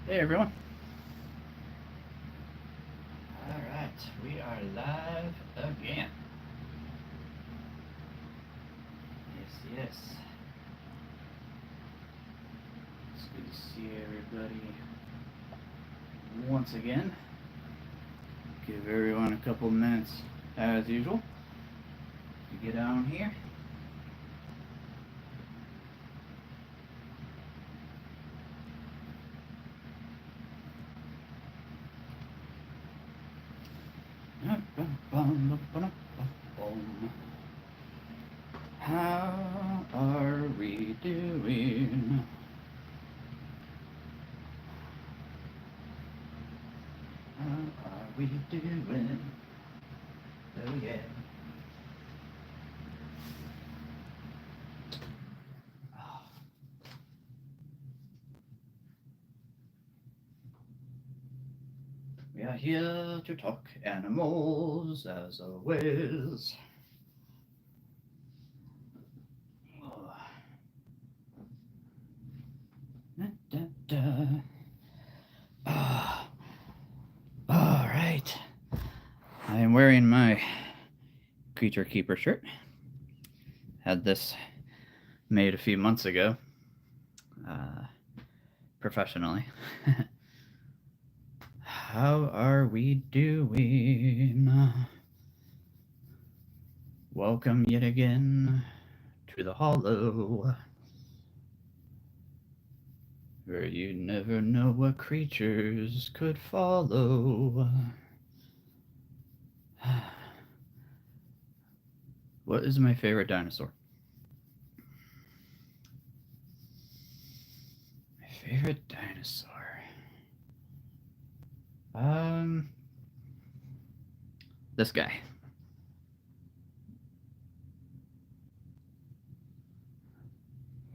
Hey everyone. Alright, we are live again. Yes. It's good to see everybody once again. Give everyone a couple minutes, as usual, to get on here. How are we doing? How are we doing? Oh yeah. We are here to talk animals as always. Oh. Da, da, da. Ah, all right. I am wearing my Creature Keeper shirt. Had this made a few months ago, professionally. How are we doing? Welcome yet again to the Hollow, where you never know what creatures could follow. What is my favorite dinosaur? My favorite dinosaur. This guy.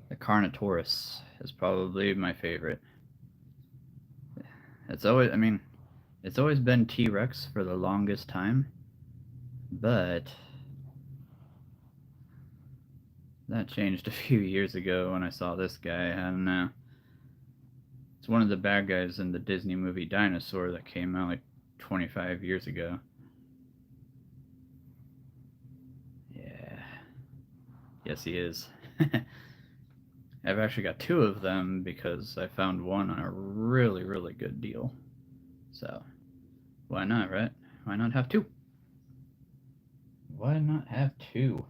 The Carnotaurus is probably my favorite. It's always been T-Rex for the longest time, but that changed a few years ago when I saw this guy. I don't know. It's one of the bad guys in the Disney movie Dinosaur that came out like 25 years ago. Yeah. Yes, he is. I've actually got two of them because I found one on a really, really good deal. So, why not, right? Why not have two? Why not have two?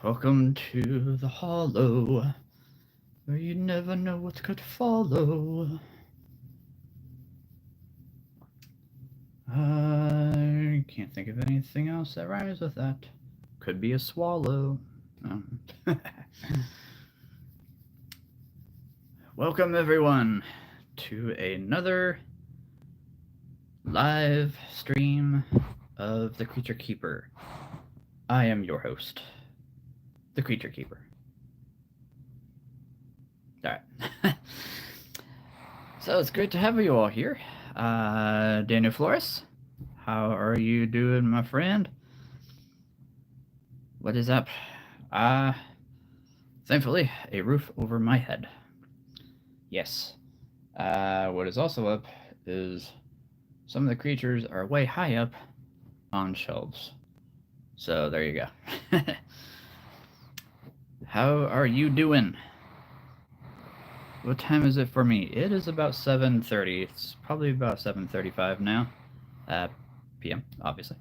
Welcome to the Hollow, where you never know what could follow. I can't think of anything else that rhymes with that. Could be a swallow. Welcome, everyone, to another live stream of The Creature Keeper. I am your host, The Creature Keeper. Alright. So it's great to have you all here. Daniel Flores, how are you doing, my friend? What is up? Thankfully, a roof over my head. Yes. What is also up is some of the creatures are way high up on shelves. So there you go. How are you doing? What time is it for me? It is about 7:30. It's probably about 7:35 now. PM, obviously.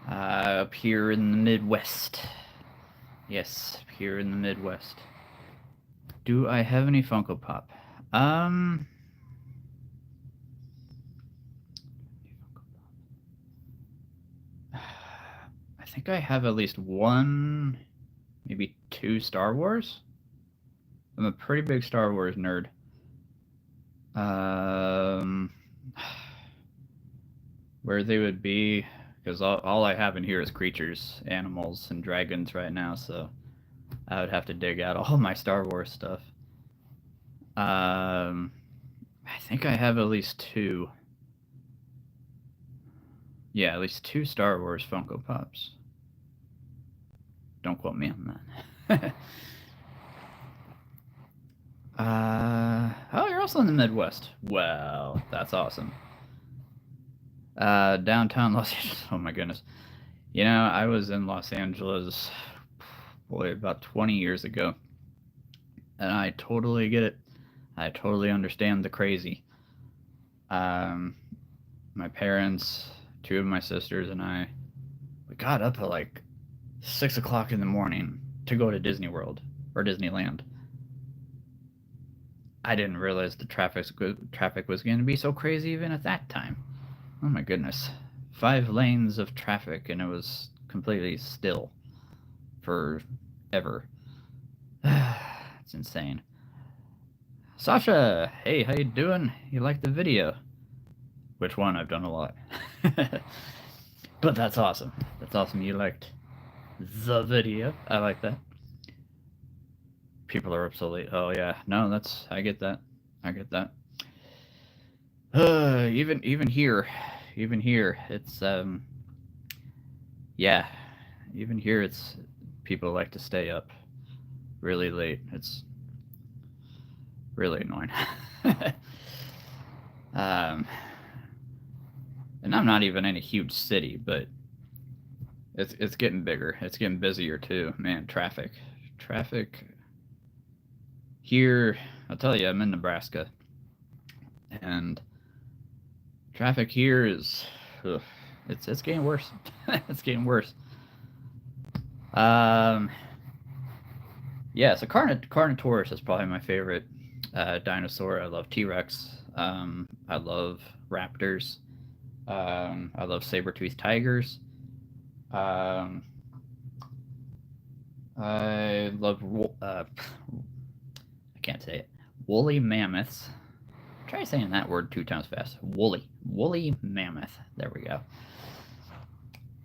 Up here in the Midwest. Yes, up here in the Midwest. Do I have any Funko Pop? I think I have at least one, maybe two Star Wars. I'm a pretty big Star Wars nerd. Where they would be, because all I have in here is creatures, animals, and dragons right now, so I would have to dig out all my Star Wars stuff. I think I have at least two. Yeah, at least two Star Wars Funko Pops. Don't quote me on Oh, you're also in the Midwest. Well, that's awesome. Downtown Los Angeles. Oh my goodness. You know, I was in Los Angeles, boy, about 20 years ago, and I totally get it. I totally understand the crazy. Um, my parents, two of my sisters, and I, we got up at like 6 o'clock in the morning to go to Disney World or Disneyland. I didn't realize the traffic was going to be so crazy even at that time. Oh my goodness. 5 lanes of traffic and it was completely still for ever. It's insane. Sasha, hey, how you doing? You like the video? Which one? I've done a lot. But that's awesome. That's awesome. You liked the video. I like that. People are obsolete. Oh yeah. No, that's I get that. I get that. Even here, it's yeah, even here it's people like to stay up really late. It's really annoying. um, and I'm not even in a huge city, but it's getting bigger. It's getting busier too. Man, traffic here. I'll tell you, I'm in Nebraska, and traffic here is, ugh, it's getting worse. It's getting worse. Um, yeah, so Carnotaurus is probably my favorite dinosaur. I love T Rex. I love raptors. I love saber-toothed tigers. Um, I love I can't say it. Woolly mammoths. Try saying that word 2 times fast. Woolly mammoth. There we go.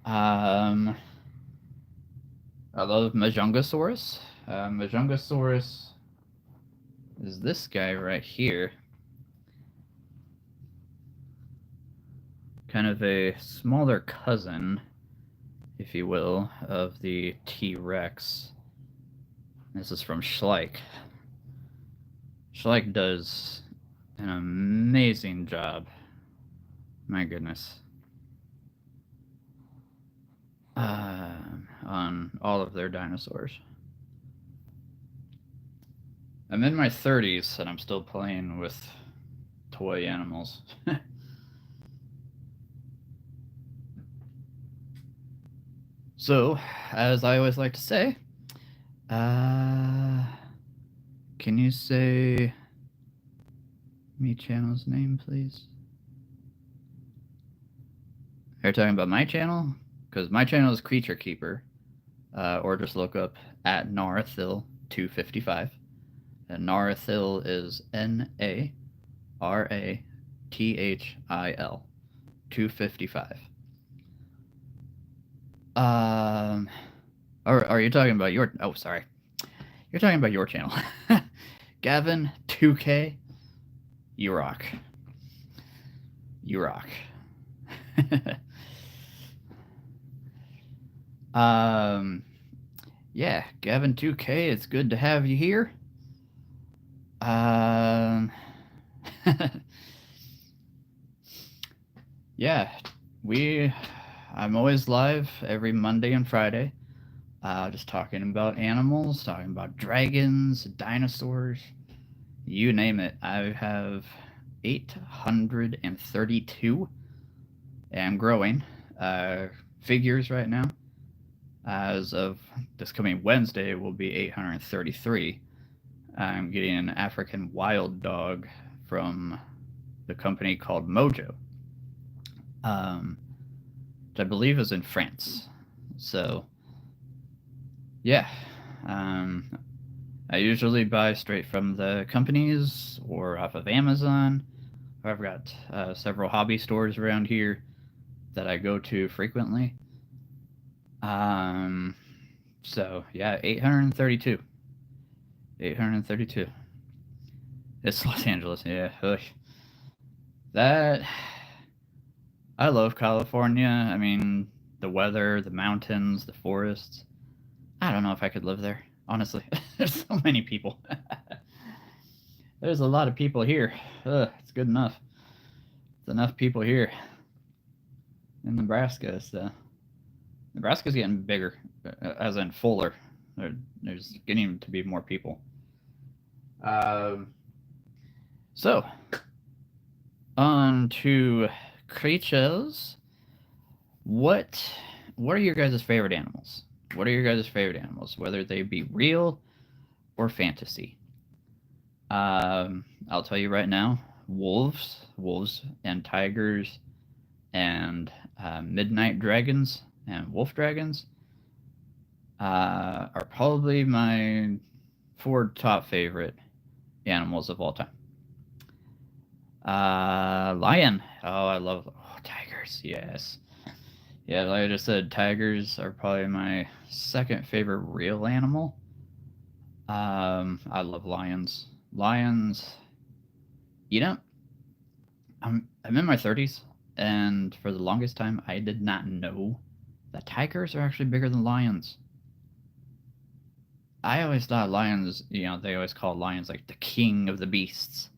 I love Majungasaurus. Majungasaurus is this guy right here. Kind of a smaller cousin, if you will, of the T-Rex. This is from Schleich. Schleich does an amazing job. My goodness. On all of their dinosaurs. I'm in my 30s and I'm still playing with toy animals. So, as I always like to say, can you say me channel's name, please? Are you talking about my channel? Because my channel is Creature Keeper, or just look up at Narathil255. And Narathil is Narathil 255. Are you talking about your? Oh, sorry. You're talking about your channel, Gavin 2K. You rock. You rock. Yeah, Gavin 2K. It's good to have you here. Yeah, I'm always live every Monday and Friday. Just talking about animals, talking about dragons, dinosaurs, you name it. I have 832 and growing figures right now. As of this coming Wednesday, will be 833. I'm getting an African wild dog from the company called Mojo, which I believe is in France. So, yeah. I usually buy straight from the companies or off of Amazon. I've got several hobby stores around here that I go to frequently. So, yeah, 832. 832. It's Los Angeles, yeah. Ugh. That I love California. I mean, the weather, the mountains, the forests. I don't know if I could live there. Honestly, there's so many people. There's a lot of people here. It's good enough. It's enough people here in Nebraska. So Nebraska's getting bigger, as in fuller. There's getting to be more people. Um, so on to creatures. What what are your guys' favorite animals? What are your guys' favorite animals, whether they be real or fantasy? I'll tell you right now, wolves and tigers, and midnight dragons and wolf dragons are probably my four top favorite animals of all time. Lion. Oh, I love tigers. Yes. Yeah, like I just said, tigers are probably my second favorite real animal. I love lions. Lions. You know, I'm in my 30s, and for the longest time, I did not know that tigers are actually bigger than lions. I always thought lions, they always call lions like the king of the beasts.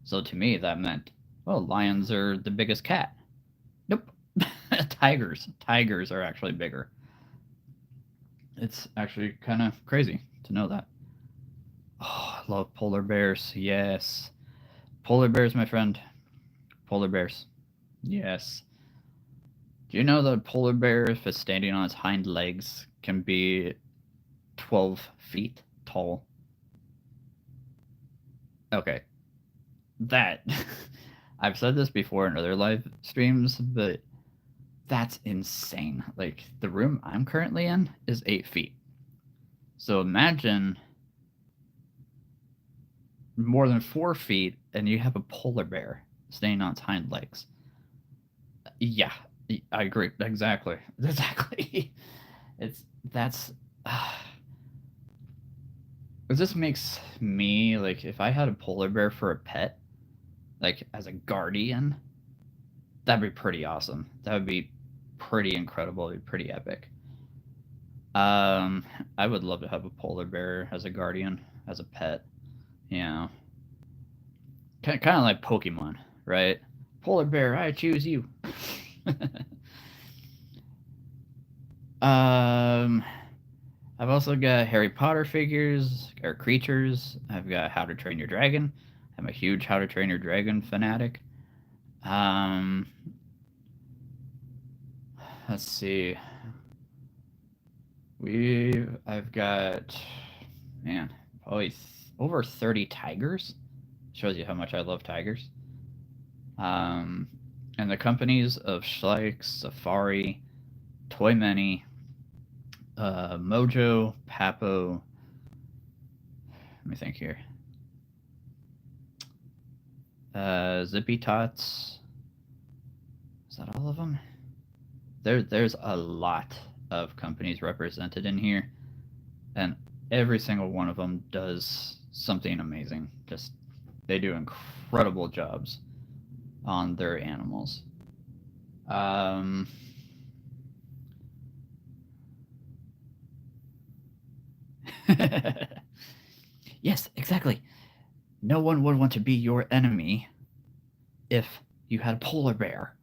So to me, that meant, well, lions are the biggest cat. Nope. Tigers are actually bigger. It's actually kind of crazy to know that. Oh, I love polar bears. Yes. Polar bears, my friend. Polar bears. Yes. Do you know that a polar bear, if it's standing on its hind legs, can be 12 feet tall? Okay. That. I've said this before in other live streams, but that's insane. Like, the room I'm currently in is 8 feet. So imagine more than 4 feet and you have a polar bear standing on its hind legs. Yeah, I agree. Exactly. Exactly. It's that's it just makes me like if I had a polar bear for a pet, like as a guardian, that'd be pretty awesome. That would be pretty incredible. It'd be pretty epic. Um, I would love to have a polar bear as a guardian, as a pet. You know, kind of like Pokemon, right? Polar bear, I choose you. um, I've also got Harry Potter figures or creatures. I've got How to Train Your Dragon. I'm a huge How to Train Your Dragon fanatic. Um, let's see. I've got man, probably over 30 tigers. Shows you how much I love tigers. Um, and the companies of Schleich, Safari, Toy Many, Mojo, Papo. Let me think here. Zippy Tots. Is that all of them? There's a lot of companies represented in here, and every single one of them does something amazing. Just they do incredible jobs on their animals. Um, yes, exactly. No one would want to be your enemy if you had a polar bear.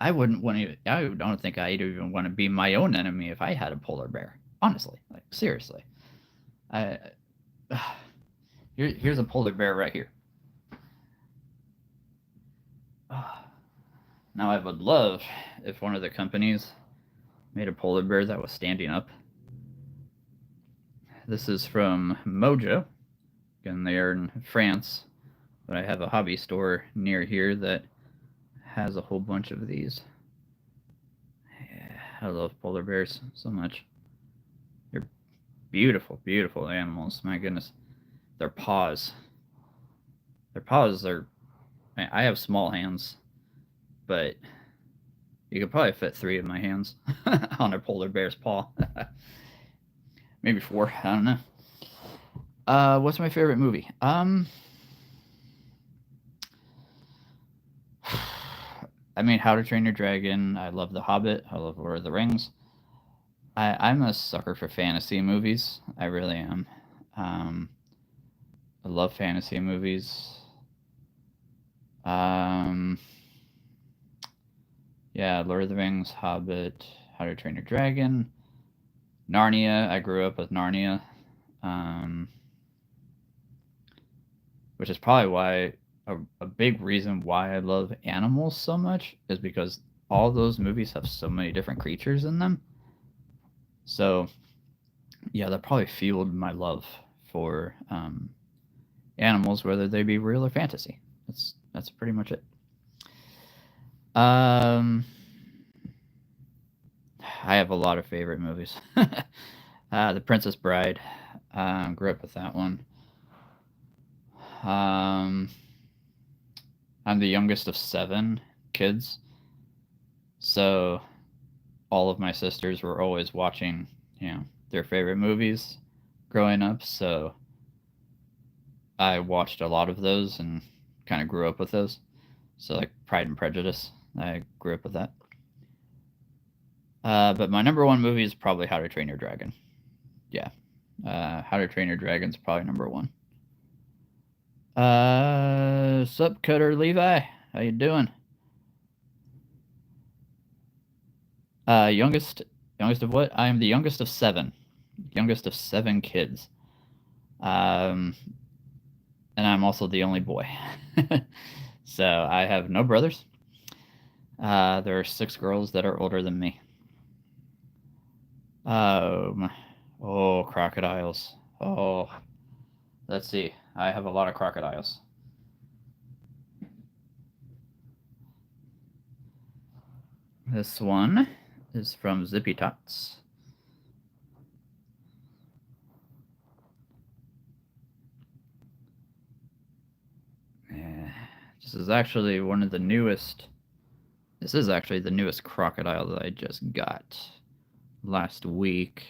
I wouldn't want to. I don't think I'd even want to be my own enemy if I had a polar bear. Honestly, like seriously. I here's a polar bear right here. Now I would love if one of the companies made a polar bear that was standing up. This is from Mojo. Again, they are in France, but I have a hobby store near here that has a whole bunch of these. Yeah, I love polar bears so much. They're beautiful, beautiful animals. My goodness. Their paws. Their paws are. I have small hands, but you could probably fit three of my hands on a polar bear's paw. Maybe four. I don't know. What's my favorite movie? I mean, How to Train Your Dragon. I love The Hobbit. I love Lord of the Rings. I'm a sucker for fantasy movies. I really am. Um, I love fantasy movies. Um, yeah, Lord of the Rings, Hobbit, How to Train Your Dragon, Narnia. I grew up with Narnia, um, which is probably why a big reason why I love animals so much is because all those movies have so many different creatures in them. So yeah, that probably fueled my love for animals, whether they be real or fantasy. That's pretty much it. Um, I have a lot of favorite movies. The Princess Bride, grew up with that one. Um, I'm the youngest of 7 kids, so all of my sisters were always watching, their favorite movies growing up. So I watched a lot of those and kind of grew up with those. So like Pride and Prejudice, I grew up with that. But my number one movie is probably How to Train Your Dragon. Yeah, How to Train Your Dragon's probably number one. Sup, Cutter Levi? How you doing? Youngest of what? I am the youngest of 7. Youngest of 7 kids. Um, and I'm also the only boy. So I have no brothers. There are 6 girls that are older than me. Um, oh, crocodiles. Oh, let's see. I have a lot of crocodiles. This one is from Zippy Tots. Yeah, this is actually one of the newest. This is actually the newest crocodile that I just got last week.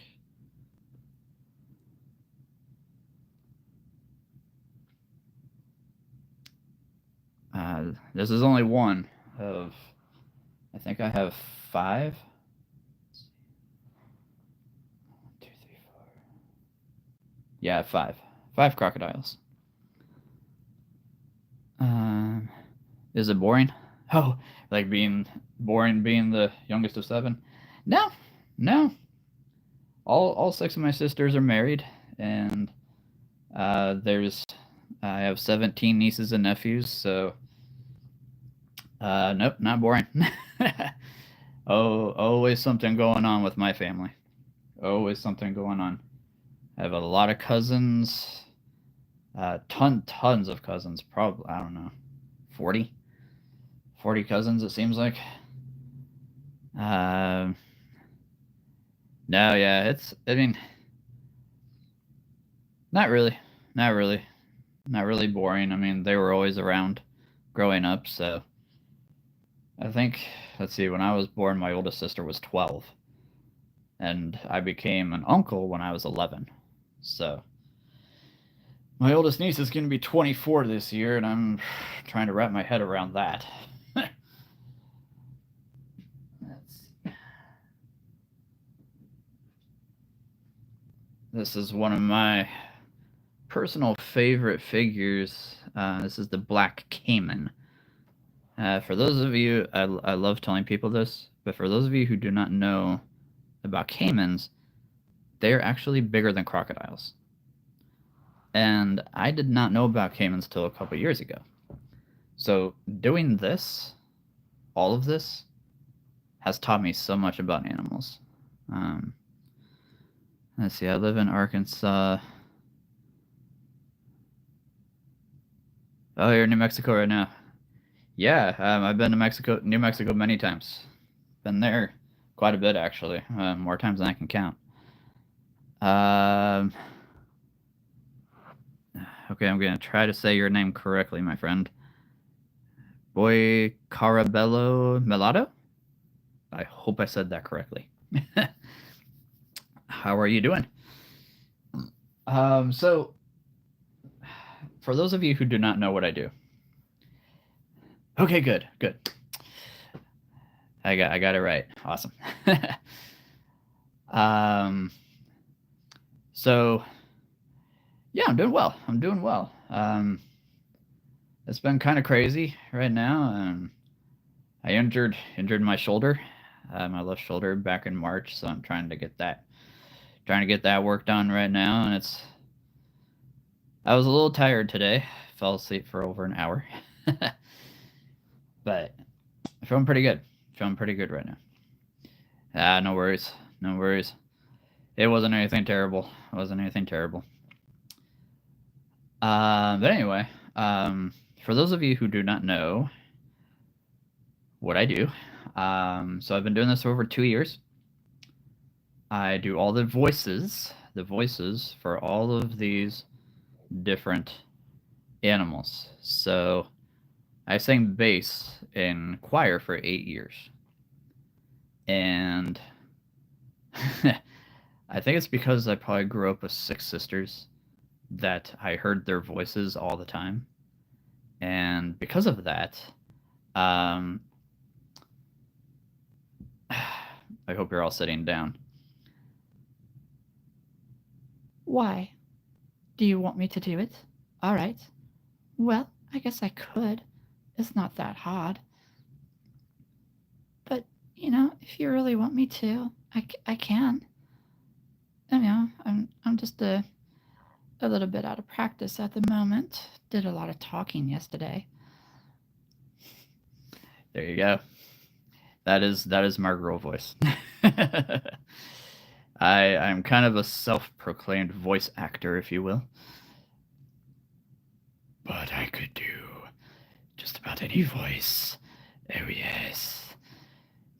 This is only one of, I think I have 5. 1, 2, 3, 4. Yeah, 5. 5 crocodiles. Is it boring? Oh, like being boring, being the youngest of 7? No, no. All 6 of my sisters are married, and there's I have 17 nieces and nephews, so nope, not boring. Oh, always something going on with my family. Always something going on. I have a lot of cousins. Tons of cousins. Probably, I don't know, 40, 40 cousins. It seems like. No, yeah, it's. I mean, not really, not really, not really boring. I mean, they were always around, growing up. So I think, let's see, when I was born, my oldest sister was 12, and I became an uncle when I was 11. So my oldest niece is going to be 24 this year, and I'm trying to wrap my head around that. This is one of my personal favorite figures. This is the Black Cayman. For those of you, I love telling people this, but for those of you who do not know about caimans, they're actually bigger than crocodiles. And I did not know about caimans till a couple years ago. So doing this, all of this, has taught me so much about animals. Let's see, I live in Arkansas. Oh, you're in New Mexico right now. Yeah, I've been to New Mexico many times. Been there quite a bit, actually. More times than I can count. Okay, I'm gonna try to say your name correctly, my friend. Boy Carabello Melado? I hope I said that correctly. How are you doing? So for those of you who do not know what I do. Okay, good. I got it right. Awesome. Um, so yeah, I'm doing well. I'm doing well. It's been kind of crazy right now. I injured my shoulder, my left shoulder back in March, so I'm trying to get that work done right now, and I was a little tired today. Fell asleep for over an hour. But I'm feeling pretty good. Feeling pretty good right now. No worries. No worries. It wasn't anything terrible. It wasn't anything terrible. But anyway, for those of you who do not know what I do, so I've been doing this for over 2 years. I do all the voices for all of these different animals. So I sang bass in choir for 8 years. And I think it's because I probably grew up with 6 sisters that I heard their voices all the time. And because of that, I hope you're all sitting down. Why? Do you want me to do it? All right. Well, I guess I could. It's not that hard. But, if you really want me to, I can. I'm just a little bit out of practice at the moment. Did a lot of talking yesterday. There you go. That is my girl voice. I'm kind of a self-proclaimed voice actor, if you will. But I could do just about any voice. Oh yes.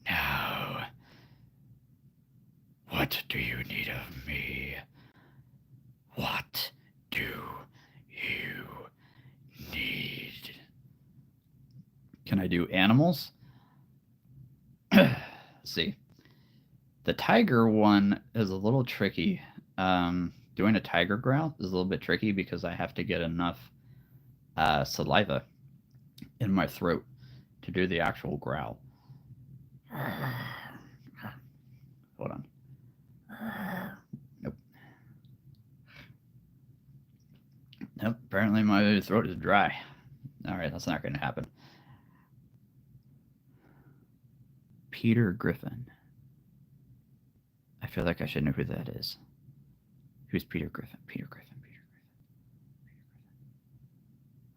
Now, what do you need of me? What do you need? Can I do animals? Let's see. The tiger one is a little tricky. Doing a tiger growl is a little bit tricky because I have to get enough saliva in my throat to do the actual growl. Hold on. Nope. Nope. Apparently my throat is dry. All right, that's not going to happen. Peter Griffin. I feel like I should know who that is. Who's Peter Griffin? Peter Griffin. Peter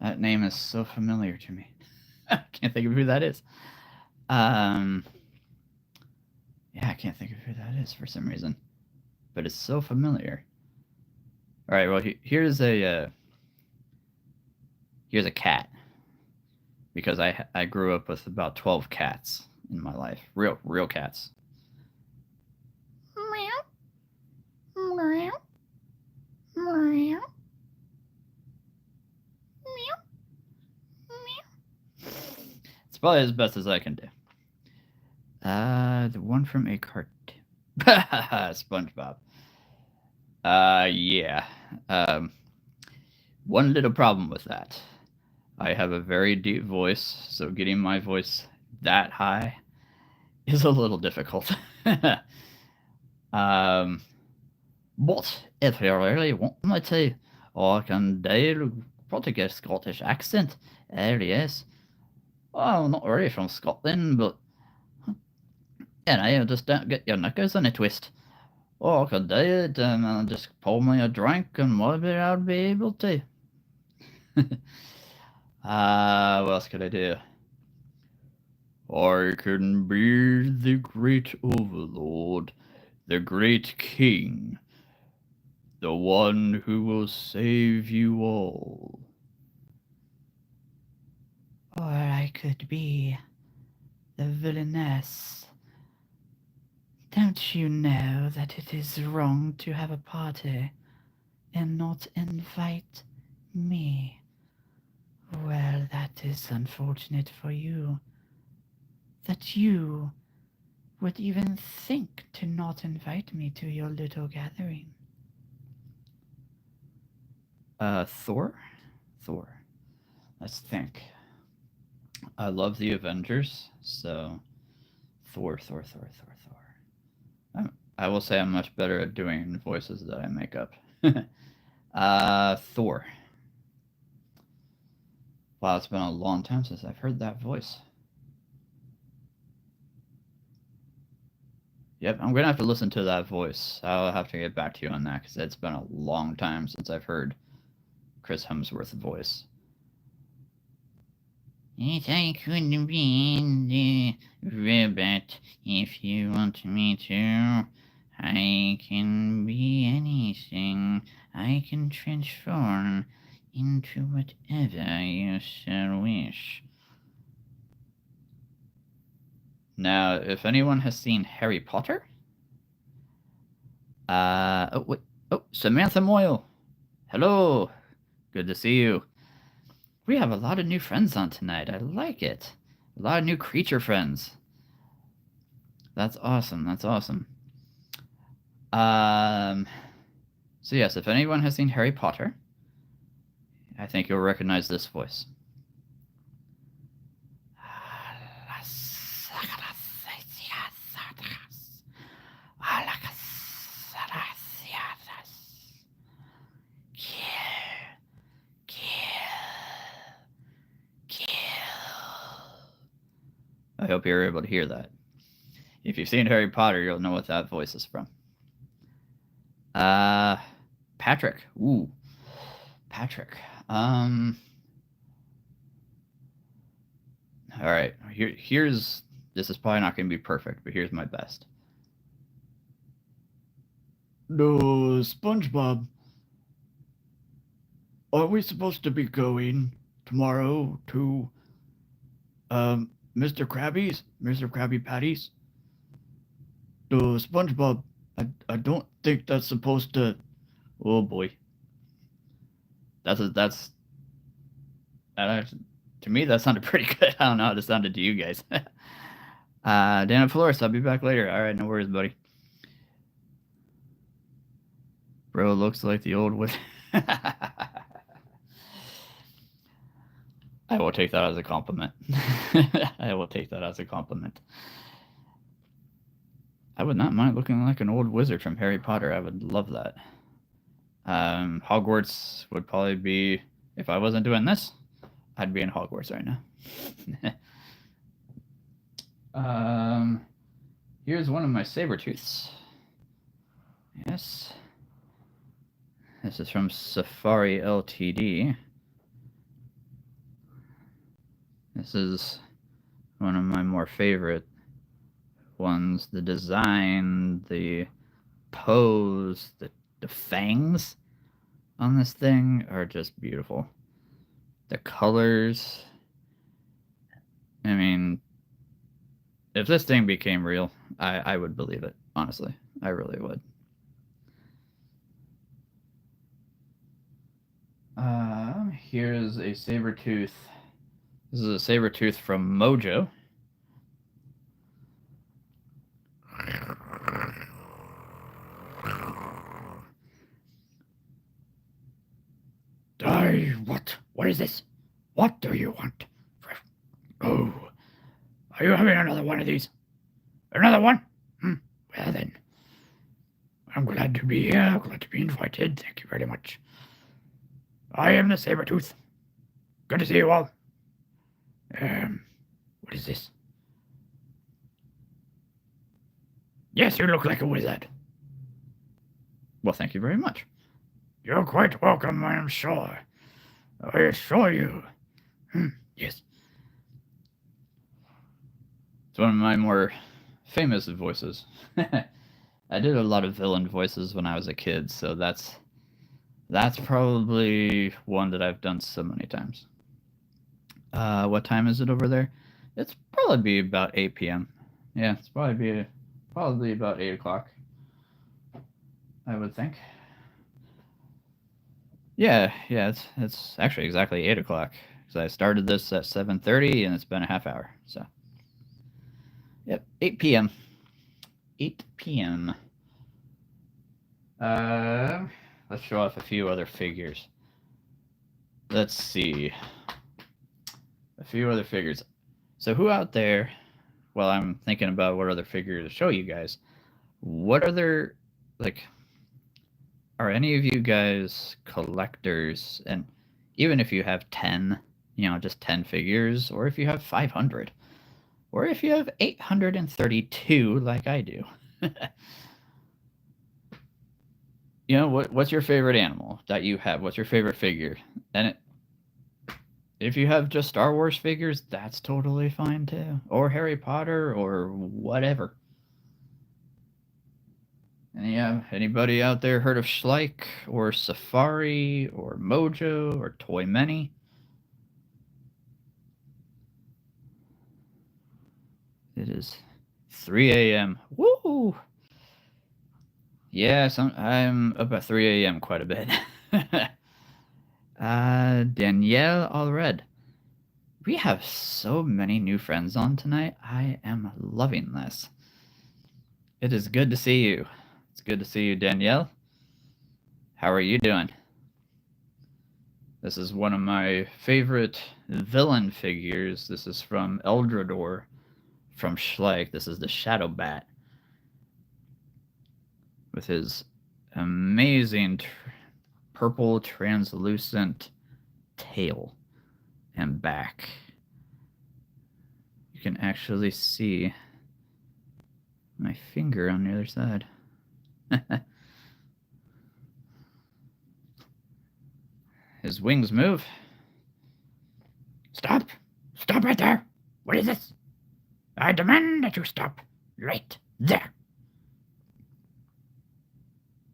Griffin. That name is so familiar to me. I can't think of who that is. Yeah, I can't think of who that is for some reason, but it's so familiar. All right, well here's a cat because I grew up with about 12 cats in my life, real cats. Meow. Meow. Meow. It's probably as best as I can do. The one from a cartoon. SpongeBob. Yeah. One little problem with that. I have a very deep voice, so getting my voice that high is a little difficult. But if you really want me to, I can do probably a Scottish accent. There he is. Well, not really from Scotland, but just don't get your knickers in a twist. I could do it, and just pour me a drink, and maybe I'll be able to. What else could I do? I can be the great overlord, the great king, the one who will save you all. Or I could be the villainess. Don't you know that it is wrong to have a party and not invite me? Well, that is unfortunate for you. That you would even think to not invite me to your little gathering. Thor? Thor. Let's think. I love the Avengers, so Thor. I will say I'm much better at doing voices that I make up. Thor. Wow, it's been a long time since I've heard that voice. Yep, I'm gonna have to listen to that voice. I'll have to get back to you on that because it's been a long time since I've heard Chris Hemsworth's voice. Yes, I could be the robot if you want me to. I can be anything. I can transform into whatever you so wish. Now, if anyone has seen Harry Potter, oh wait, oh Samantha Moyle, hello, good to see you. We have a lot of new friends on tonight. I like it. A lot of new creature friends. That's awesome. That's awesome. So yes, if anyone has seen Harry Potter, I think you'll recognize this voice. I hope you're able to hear that. If you've seen Harry Potter, you'll know what that voice is from. Patrick. Ooh, Patrick. All right. Here's. This is probably not going to be perfect, but here's my best. No, SpongeBob. Are we supposed to be going tomorrow to Mr. Krabby's? Mr. Krabby Patty's? No, SpongeBob. I don't think that's supposed to. Oh boy. That's to me that sounded pretty good. I don't know how it sounded to you guys. Dana Flores, I'll be back later. All right, no worries, buddy. Bro looks like the old wizard. I will take that as a compliment. I will take that as a compliment. I would not mind looking like an old wizard from Harry Potter. I would love that. Hogwarts would probably be, if I wasn't doing this, I'd be in Hogwarts right now. Here's one of my saber-tooths. Yes. This is from Safari Ltd. This is one of my more favorite ones. The design, the pose, the fangs on this thing are just beautiful. The colors. I mean, if this thing became real, I would believe it, honestly. I really would. Here's a saber-tooth. This is a saber-tooth from Mojo. Die! What? What is this? What do you want? Oh, are you having another one of these? Another one? Well then, I'm glad to be here. Glad to be invited. Thank you very much. I am the saber-tooth. Good to see you all. What is this? Yes, you look like a wizard. Well, thank you very much. You're quite welcome, I am sure. I assure you. Yes. It's one of my more famous voices. I did a lot of villain voices when I was a kid, so that's probably one that I've done so many times. What time is it over there? It's probably be about 8 p.m. Yeah, it's probably about 8 o'clock, I would think. Yeah, it's actually exactly 8 o'clock because I started this at 7:30 and it's been a half hour. So, yep, 8 p.m. 8 p.m. Let's show off a few other figures. Let's see. A few other figures. So who out there, while I'm thinking about what other figure to show you guys, what other, like, are any of you guys collectors? And even if you have 10, just 10 figures, or if you have 500, or if you have 832 like I do. What's your favorite animal that you have? What's your favorite figure? And if you have just Star Wars figures, that's totally fine too. Or Harry Potter or whatever. And anybody out there heard of Schleich or Safari or Mojo or Toy Many? It is 3 a.m. Woo! Yes, I'm up at 3 a.m. quite a bit. Danielle Allred. We have so many new friends on tonight. I am loving this. It is good to see you. It's good to see you, Danielle. How are you doing? This is one of my favorite villain figures. This is from Eldrador from Schleich. This is the Shadow Bat with his amazing purple translucent tail and back. You can actually see my finger on the other side. His wings move. Stop! Stop right there! What is this? I demand that you stop right there.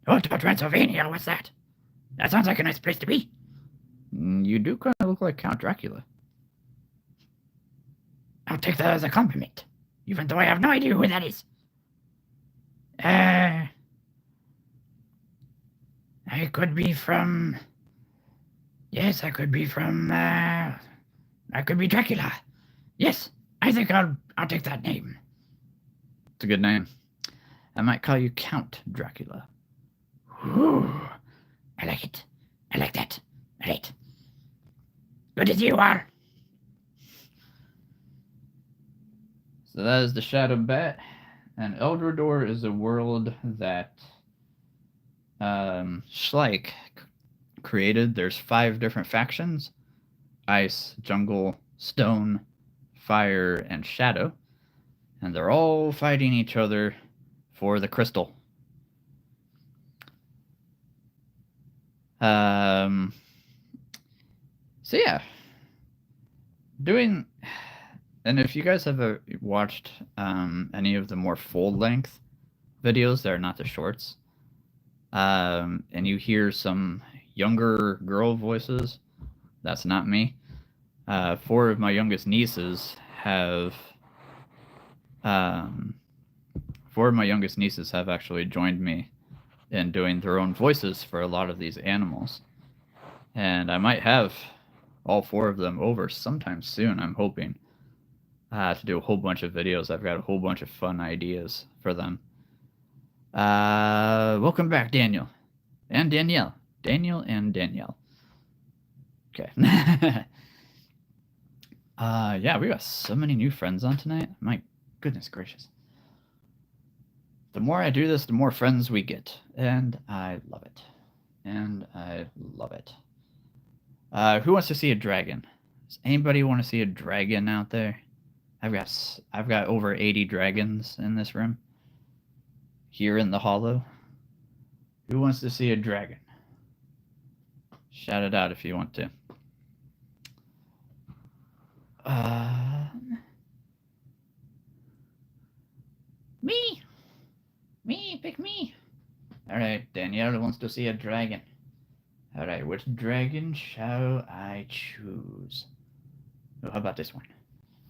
Hotel Transylvania, what's that? That sounds like a nice place to be. You do kind of look like Count Dracula. I'll take that as a compliment, even though I have no idea who that is. I could be from... Yes, I could be from... I could be Dracula. Yes, I think I'll take that name. It's a good name. I might call you Count Dracula. Ooh, I like it. I like that. All right. Good as you are. So that is the Shadow Bat. And Eldrador is a world that Schleich created. There's 5 different factions: Ice, Jungle, Stone, Fire, and Shadow. And they're all fighting each other for the crystal. So yeah, and if you guys have watched any of the more full-length videos that are not the shorts, and you hear some younger girl voices, that's not me. 4 of my youngest nieces have 4 of my youngest nieces have actually joined me in doing their own voices for a lot of these animals. And I might have all 4 of them over sometime soon, I'm hoping, to do a whole bunch of videos. I've got a whole bunch of fun ideas for them. Welcome back, Daniel. And Danielle. Daniel and Danielle. Okay. Yeah, we got so many new friends on tonight. My goodness gracious. The more I do this, the more friends we get. And I love it. And I love it. Who wants to see a dragon? Does anybody want to see a dragon out there? I've got over 80 dragons in this room. Here in the hollow. Who wants to see a dragon? Shout it out if you want to. Me, pick me. All right, Danielle wants to see a dragon. All right, which dragon shall I choose? Oh, how about this one?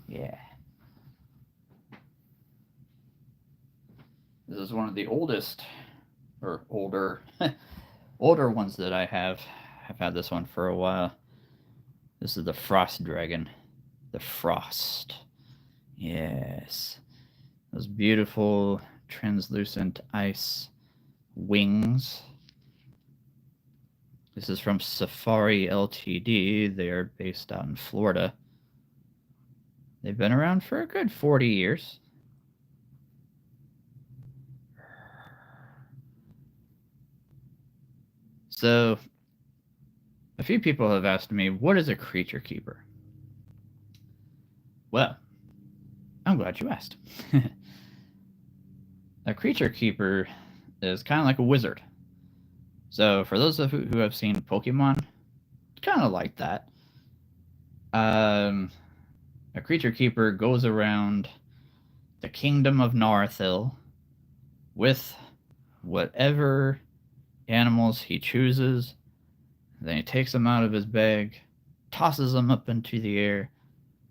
Yeah. This is one of the oldest, or older, older ones that I have. I've had this one for a while. This is the Frost Dragon. The Frost. Yes. Those beautiful translucent ice wings. This is from Safari Ltd. They are based out in Florida. They've been around for a good 40 years. So, a few people have asked me, what is a creature keeper? Well, I'm glad you asked. A creature keeper is kind of like a wizard. So, for those of you who have seen Pokemon, kind of like that. A creature keeper goes around the kingdom of Narthil with whatever animals he chooses. Then he takes them out of his bag, tosses them up into the air,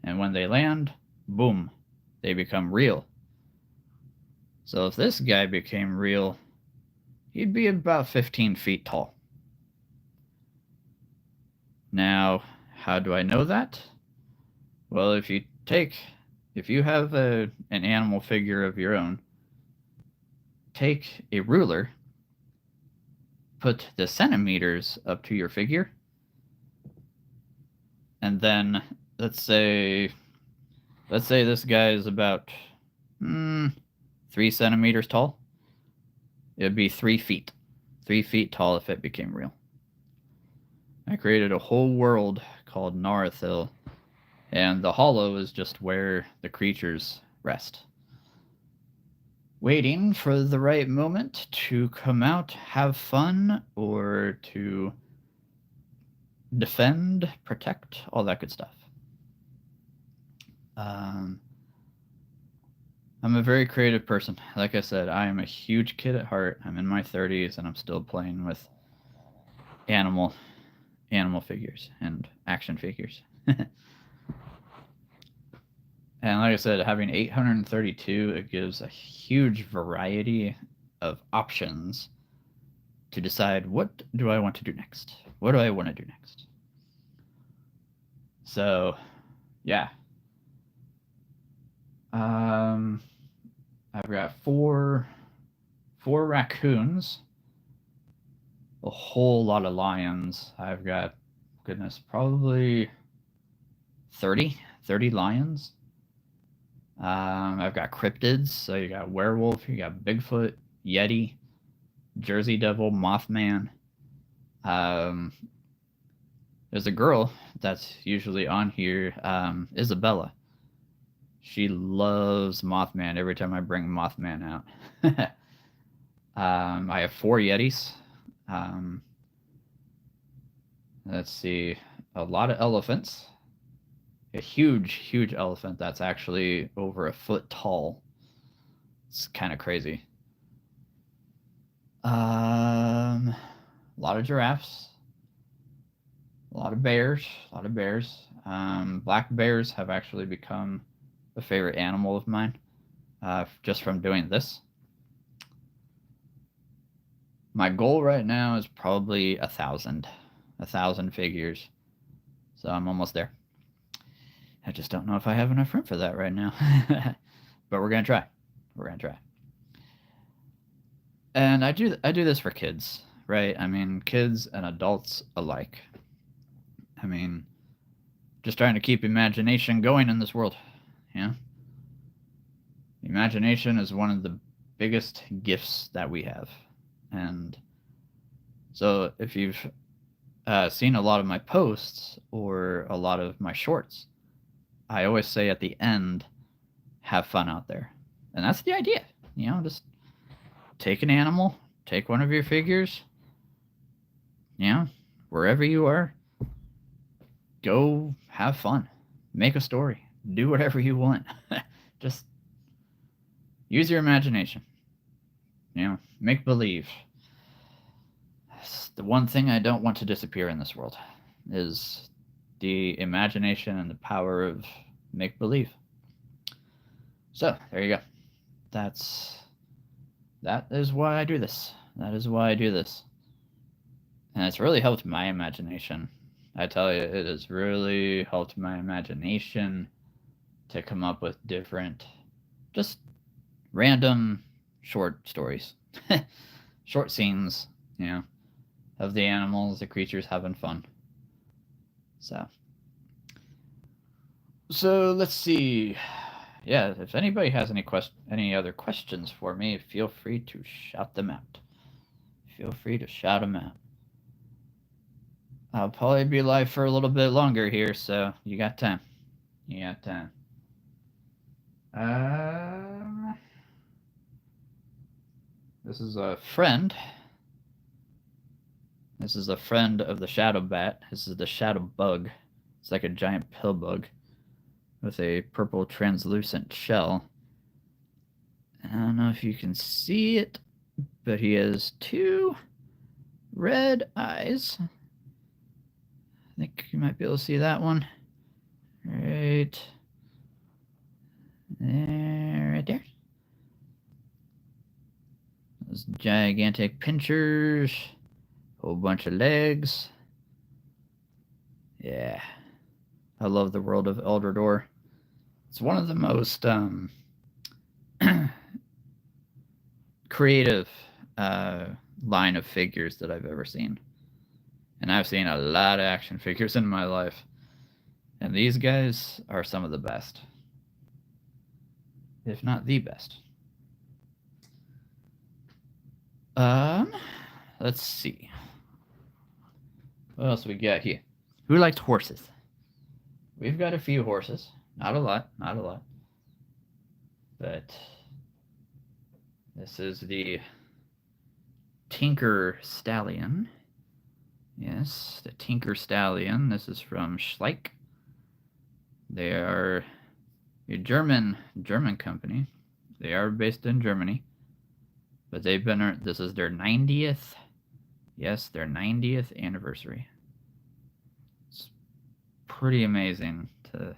and when they land, boom, they become real. So if this guy became real, he'd be about 15 feet tall. Now, how do I know that? Well, if you have an animal figure of your own, take a ruler, put the centimeters up to your figure, and then let's say this guy is about 3 centimeters tall. It'd be 3 feet. 3 feet tall if it became real. I created a whole world called Narthil, and the hollow is just where the creatures rest. Waiting for the right moment to come out, have fun, or to defend, protect, all that good stuff. I'm a very creative person. Like I said, I am a huge kid at heart. I'm in my 30s and I'm still playing with animal figures and action figures. And like I said, having 832, it gives a huge variety of options to decide, what do I want to do next? What do I want to do next? So, yeah. I've got four raccoons, a whole lot of lions. I've got, goodness, probably 30 lions. I've got cryptids, so you got werewolf, you got Bigfoot, Yeti, Jersey Devil, Mothman. There's a girl that's usually on here, Isabella. She loves Mothman every time I bring Mothman out. I have 4 Yetis. Let's see, a lot of elephants. A huge elephant that's actually over a foot tall. It's kind of crazy. A lot of giraffes. A lot of bears. Black bears have actually become a favorite animal of mine, just from doing this. My goal right now is probably 1,000 figures. So I'm almost there. I just don't know if I have enough room for that right now. But we're gonna try. And I do this for kids, right? I mean, kids and adults alike. I mean, just trying to keep imagination going in this world. Yeah. Imagination is one of the biggest gifts that we have. And so if you've seen a lot of my posts or a lot of my shorts, I always say at the end, have fun out there. And that's the idea. Just take an animal, take one of your figures, wherever you are, go have fun. Make a story. Do whatever you want. Just use your imagination. Make believe. That's the one thing I don't want to disappear in this world is the imagination and the power of make believe. So there you go. That is why I do this. And it's really helped my imagination. I tell you, it has really helped my imagination to come up with different, just random short stories, short scenes, of the animals, the creatures having fun. So let's see. Yeah, if anybody has any other questions for me, feel free to shout them out. I'll probably be live for a little bit longer here, so you got time. You got time. This is a friend. This is a friend of the shadow bat. This is the shadow bug. It's like a giant pill bug with a purple translucent shell. I don't know if you can see it, but he has 2 red eyes. I think you might be able to see that one. Right there, right there. Those gigantic pinchers. Whole bunch of legs. Yeah. I love the world of Eldrador. It's one of the most creative line of figures that I've ever seen. And I've seen a lot of action figures in my life. And these guys are some of the best. If not the best. Let's see. What else we got here? Who likes horses? We've got a few horses. Not a lot. But this is the Tinker Stallion. Yes, the Tinker Stallion. This is from Schleich. They are a German company. They are based in Germany. But they've been, this is their 90th, yes, their 90th anniversary. It's pretty amazing to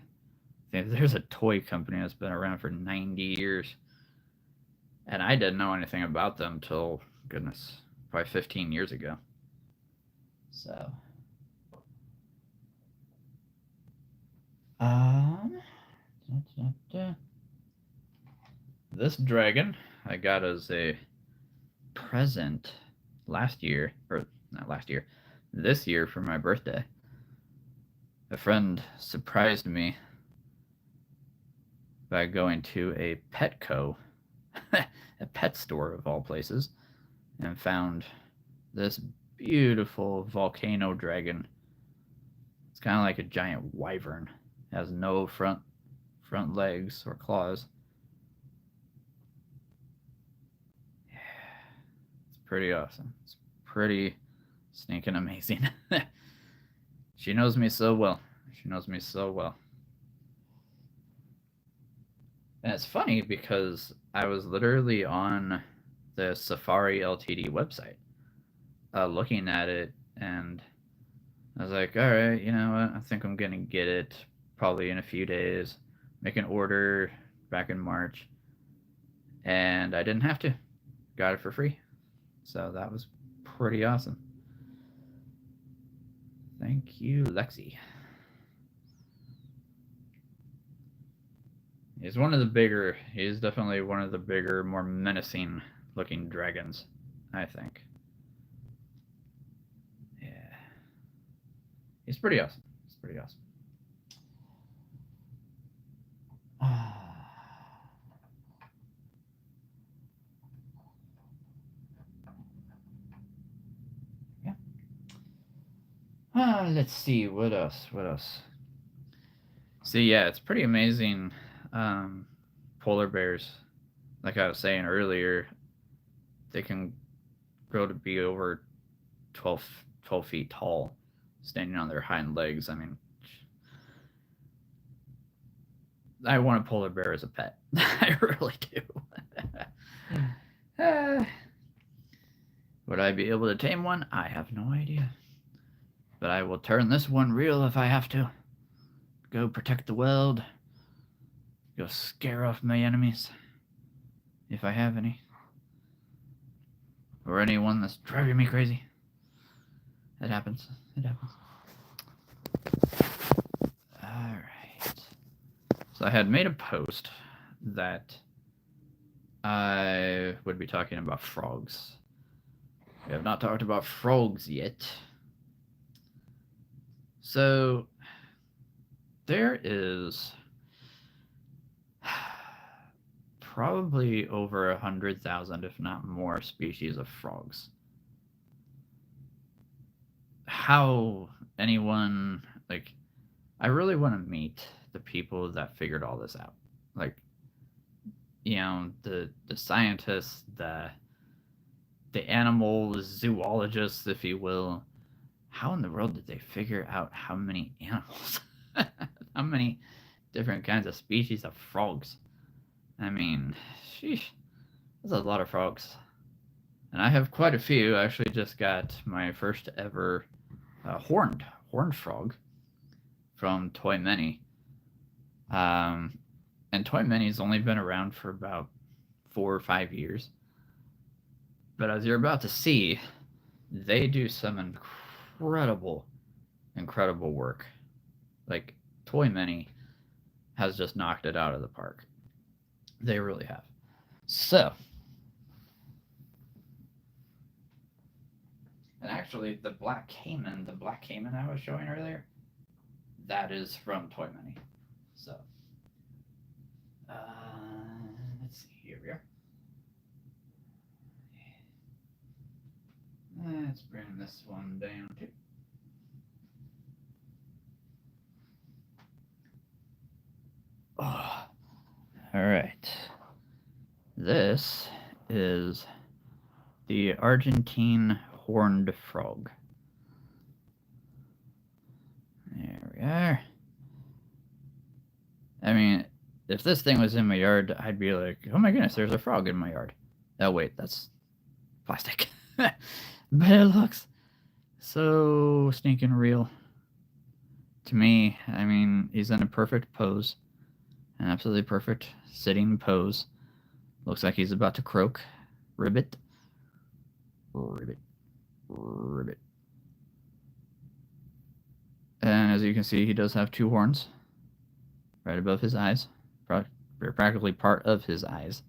think there's a toy company that's been around for 90 years. And I didn't know anything about them till, goodness, probably 15 years ago. So, this dragon I got as a present last year, or not last year, this year for my birthday. A friend surprised me by going to a Petco, a pet store of all places, and found this beautiful volcano dragon. It's kind of like a giant wyvern. It has no front legs or claws. Yeah, it's pretty awesome. It's pretty stinking amazing. She knows me so well. She knows me so well. And it's funny because I was literally on the Safari Ltd website looking at it, and I was like, all right, you know what? I think I'm going to get it probably in a few days. Make an order back in March. And I didn't have to. Got it for free. So that was pretty awesome. Thank you, Lexi. He's definitely one of the bigger, more menacing looking dragons, I think. Yeah. He's pretty awesome. Yeah. Let's see, what else? See, yeah, it's pretty amazing. Polar bears, like I was saying earlier, they can grow to be over 12 feet tall, standing on their hind legs. I mean, I want a polar bear as a pet. I really do. Would I be able to tame one? I have no idea. But I will turn this one real if I have to. Go protect the world. Go scare off my enemies. If I have any. Or anyone that's driving me crazy. It happens. Alright. So I had made a post that I would be talking about frogs. We have not talked about frogs yet. So there is probably over 100,000, if not more, species of frogs. how anyone, like, I really want to meet the people that figured all this out. Like, the scientists, the animal zoologists, if you will. How in the world did they figure out how many animals, how many different kinds of species of frogs? I mean, sheesh, that's a lot of frogs. And I have quite a few. I actually just got my first ever horned frog from Toy Many. And Toy Many's only been around for about 4 or 5 years. But as you're about to see, they do some incredible work. Like, Toy Many has just knocked it out of the park. They really have. So, and actually, the black caiman I was showing earlier, that is from Toy Many. So, let's see. Here we are. Let's bring this one down too. Oh, all right. This is the Argentine horned frog. There we are. I mean, if this thing was in my yard, I'd be like, oh my goodness, there's a frog in my yard. Oh wait, that's plastic. But it looks so stinking real to me. I mean, he's in a perfect pose, an absolutely perfect sitting pose. Looks like he's about to croak. Ribbit. Ribbit. Ribbit. And as you can see, he does have 2 horns right above his eyes. Practically part of his eyes.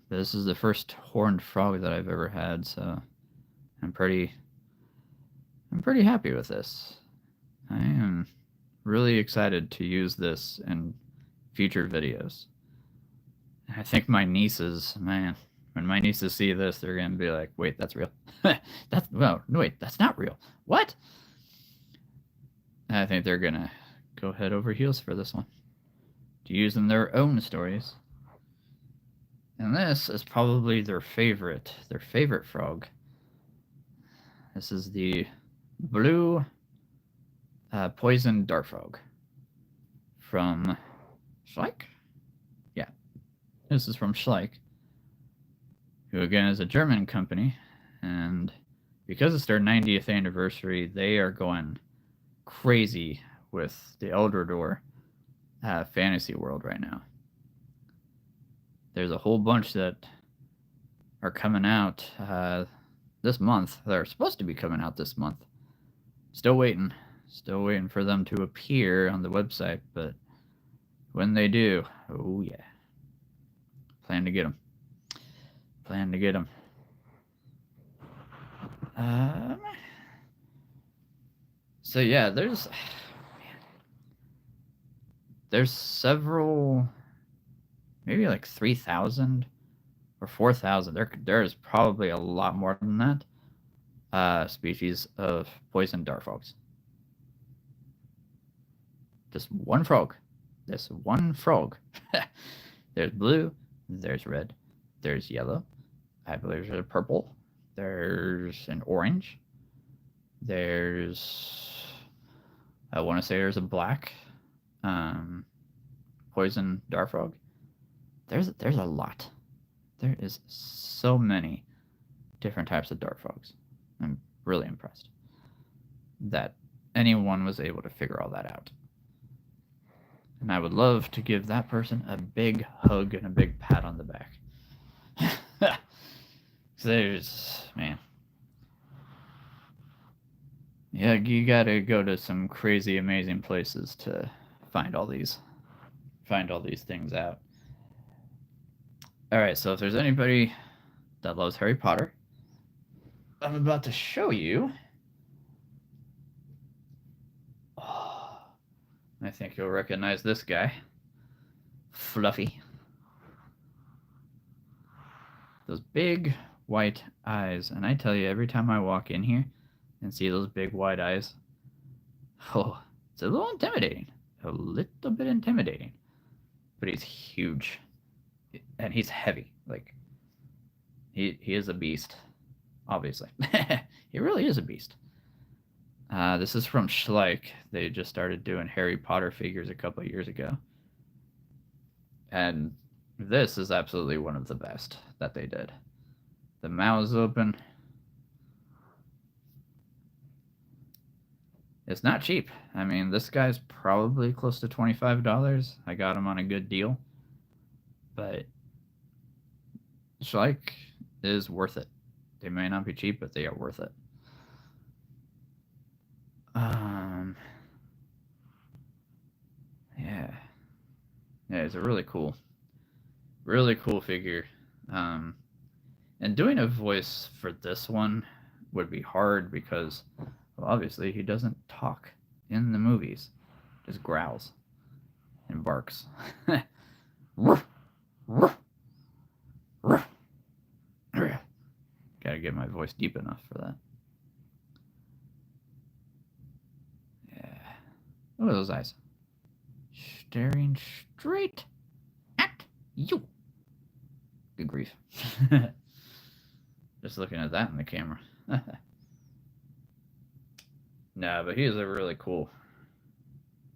This is the first horned frog that I've ever had, so I'm pretty happy with this. I am really excited to use this in future videos. I think my nieces, man, when my nieces see this, they're gonna be like, "Wait, that's real? No, wait, that's not real. What?" I think they're gonna go head over heels for this one to use in their own stories. And this is probably their favorite frog. This is the blue poison dart frog from Schleich. Yeah, this is from Schleich, who again is a German company, and because it's their 90th anniversary, they are going crazy with the Eldrador fantasy world right now. There's a whole bunch that are coming out this month. They're supposed to be coming out this month. Still waiting for them to appear on the website, but when they do, oh yeah, plan to get them. So yeah, there's several, maybe like 3,000 or 4,000. There's probably a lot more than that species of poison dart frogs. Just one frog. This one frog. There's blue, there's red, there's yellow, I believe there's a purple, there's an orange, I want to say there's a black poison dart frog. There's a lot. There is so many different types of dart frogs. I'm really impressed that anyone was able to figure all that out. And I would love to give that person a big hug and a big pat on the back. Man. Yeah, you gotta go to some crazy, amazing places to find all these things out. Alright, so if there's anybody that loves Harry Potter, I'm about to show you. Oh, I think you'll recognize this guy. Fluffy. Those big white eyes. And I tell you, every time I walk in here, and see those big wide eyes. Oh, it's a little intimidating. A little bit intimidating. But he's huge. And he's heavy. Like, he is a beast. Obviously. He really is a beast. This is from Schleich. They just started doing Harry Potter figures a couple of years ago. And this is absolutely one of the best that they did. The mouth's open. It's not cheap. I mean, this guy's probably close to $25. I got him on a good deal. But Schleich is worth it. They may not be cheap, but they are worth it. Yeah. Yeah, it's a really cool figure. And doing a voice for this one would be hard because, well, obviously he doesn't talk in the movies. Just growls and barks. Gotta get my voice deep enough for that. Yeah. Look at those eyes. Staring straight at you. Good grief. Just looking at that in the camera. Nah, but he is a really cool,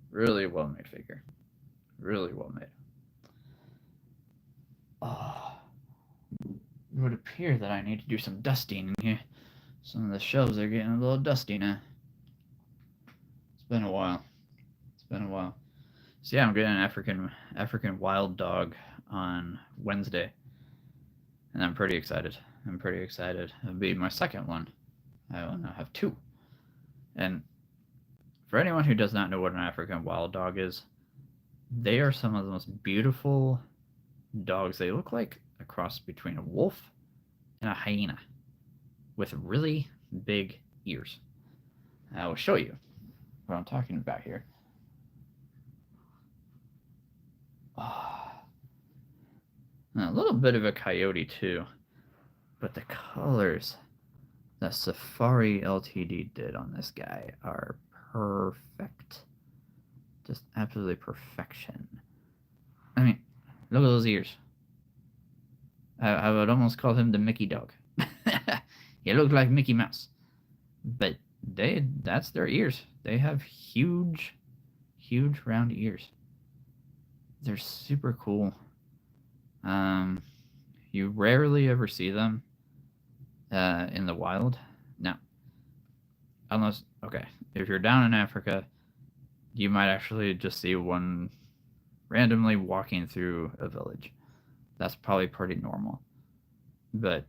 really well-made figure. Really well-made. Oh, it would appear that I need to do some dusting in here. Some of the shelves are getting a little dusty now. It's been a while. So yeah, I'm getting an African wild dog on Wednesday. And I'm pretty excited. It'll be my second one. I will now have 2. And for anyone who does not know what an African wild dog is, they are some of the most beautiful dogs. They look like a cross between a wolf and a hyena with really big ears. I will show you what I'm talking about here. Oh. A little bit of a coyote too, but the colors that Safari Ltd did on this guy are perfect. Just absolutely perfection. I mean, look at those ears. I would almost call him the Mickey dog. He looked like Mickey Mouse. But that's their ears. They have huge round ears. They're super cool. You rarely ever see them in the wild. Now, unless, okay, if you're down in Africa, you might actually just see one randomly walking through a village. That's probably pretty normal. But